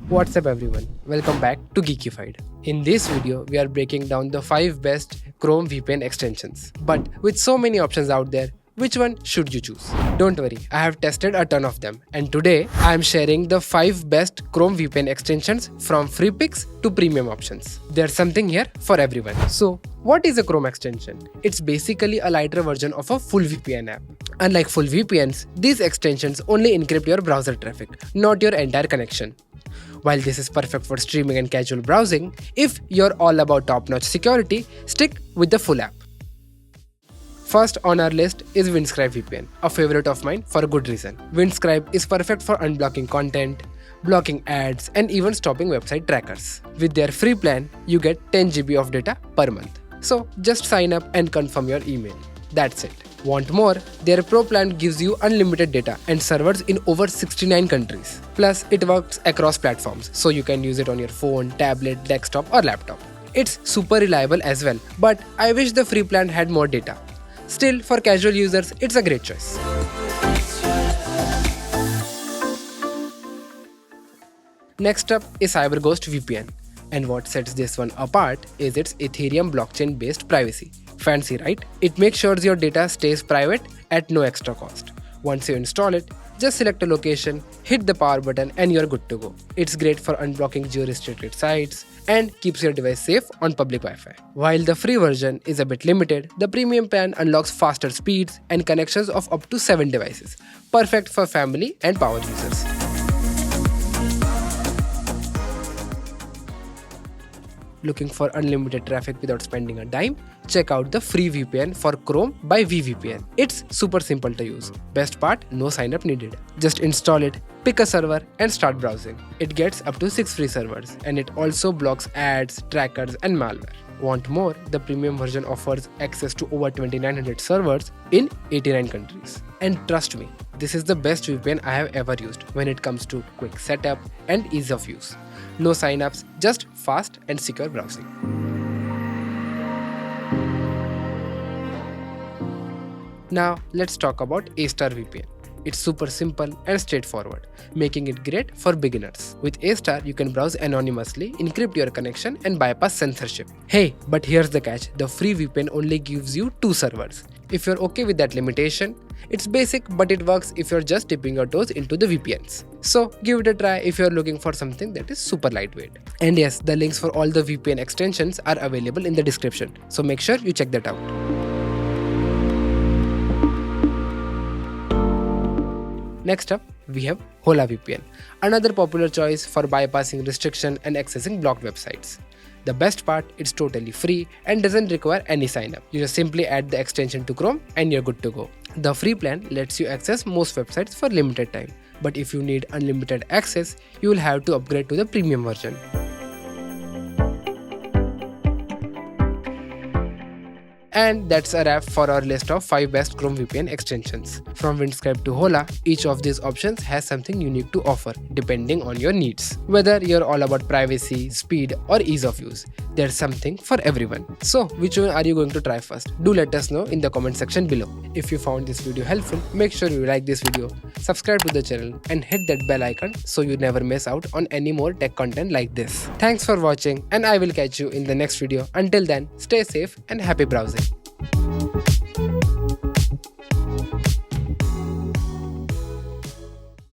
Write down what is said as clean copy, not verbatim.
What's up everyone, welcome back to Geekified. In this video, we are breaking down the 5 best Chrome VPN extensions. But with so many options out there, which one should you choose? Don't worry, I have tested a ton of them, and today I am sharing the 5 best Chrome VPN extensions from free picks to premium options. There's something here for everyone. So, what is a Chrome extension? It's basically a lighter version of a full VPN app. Unlike full VPNs, these extensions only encrypt your browser traffic, not your entire connection. While this is perfect for streaming and casual browsing, if you're all about top-notch security, stick with the full app. First on our list is Windscribe VPN, a favorite of mine for a good reason. Windscribe is perfect for unblocking content, blocking ads, and even stopping website trackers. With their free plan, you get 10 GB of data per month. So just sign up and confirm your email. That's it. Want more? Their Pro plan gives you unlimited data and servers in over 69 countries. Plus, it works across platforms, so you can use it on your phone, tablet, desktop, or laptop. It's super reliable as well, but I wish the free plan had more data. Still, for casual users, it's a great choice. Next up is CyberGhost VPN. And what sets this one apart is its Ethereum blockchain-based privacy. Fancy, right? It makes sure your data stays private at no extra cost. Once you install it, just select a location, hit the power button, and you're good to go. It's great for unblocking geo-restricted sites and keeps your device safe on public Wi-Fi. While the free version is a bit limited, the premium plan unlocks faster speeds and connections of up to 7 devices, perfect for family and power users. Looking for unlimited traffic without spending a dime? Check out the free VPN for Chrome by VeePN. It's super simple to use. Best part, no sign up needed. Just install it, pick a server, and start browsing. It gets up to 6 free servers, and it also blocks ads, trackers, and malware. Want more? The premium version offers access to over 2900 servers in 89 countries. And trust me, this is the best VPN I have ever used when it comes to quick setup and ease of use. No signups, just fast and secure browsing. Now let's talk about Astar VPN. It's super simple and straightforward, making it great for beginners. With Astar, you can browse anonymously, encrypt your connection, and bypass censorship. Hey, but here's the catch, the free VPN only gives you 2 servers. If you're okay with that limitation, it's basic, but it works if you're just dipping your toes into the VPNs. So give it a try if you're looking for something that is super lightweight. And yes, the links for all the VPN extensions are available in the description, so make sure you check that out. Next up, we have Hola VPN, another popular choice for bypassing restriction and accessing blocked websites. The best part, it's totally free and doesn't require any sign up. You just simply add the extension to Chrome and you're good to go. The free plan lets you access most websites for limited time, but if you need unlimited access, you will have to upgrade to the premium version. And that's a wrap for our list of 5 best Chrome VPN extensions. From Windscribe to Hola, each of these options has something unique to offer depending on your needs. Whether you're all about privacy, speed, or ease of use, there's something for everyone. So, which one are you going to try first? Do let us know in the comment section below. If you found this video helpful, make sure you like this video, subscribe to the channel, and hit that bell icon so you never miss out on any more tech content like this. Thanks for watching, and I will catch you in the next video. Until then, stay safe and happy browsing.